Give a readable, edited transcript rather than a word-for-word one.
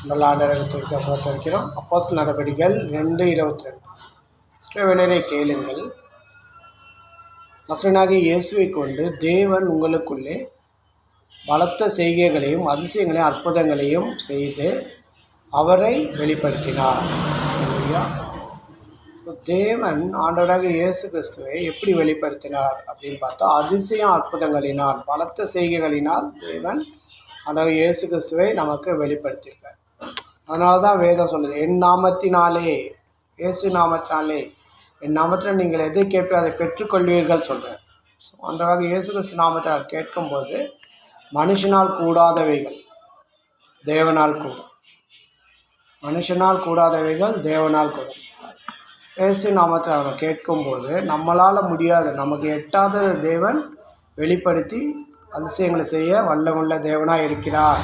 நல்ல ஆண்டவருக்கு சோத்தரிக்கிறோம். அப்போஸ்தலர் நடவடிக்கைகள் 2:22. இஸ்ரவேலரே கேளுங்கள், நசரேயனாகிய இயேசுவை கொண்டு தேவன் உங்களுக்குள்ளே பலத்த செய்கைகளையும் அதிசயங்களையும் அற்புதங்களையும் செய்து அவரை வெளிப்படுத்தினார். தேவன் ஆண்டவராக இயேசு கிறிஸ்துவை எப்படி வெளிப்படுத்தினார் அப்படின்னு பார்த்தா, அதிசயம் அற்புதங்களினால் பலத்த செய்கைகளினால் தேவன் ஆண்டவர் இயேசு கிறிஸ்துவை நமக்கு வெளிப்படுத்தியிருக்கார். அதனால தான் வேதம் சொல்லுது, என் நாமத்தினாலே, இயேசு நாமத்தினாலே, என் நாமத்தில் நீங்கள் எதை கேட்போ அதை பெற்றுக்கொள்வீர்கள் சொல்கிறார். ஸோ ஆண்டவராக இயேசு கிறிஸ்து நாமத்தினால் கேட்கும்போது மனுஷனால் கூடாதவைகள் தேவனால் கூடும், மனுஷனால் கூடாதவைகள் தேவனால் கூடும். இயேசு நாமத்தில் நம்ம கேட்கும்போது நம்மளால் முடியாத, நமக்கு எட்டாத தேவன் வெளிப்படுத்தி அதிசயங்களை செய்ய வல்லமுள்ள தேவனாக இருக்கிறார்.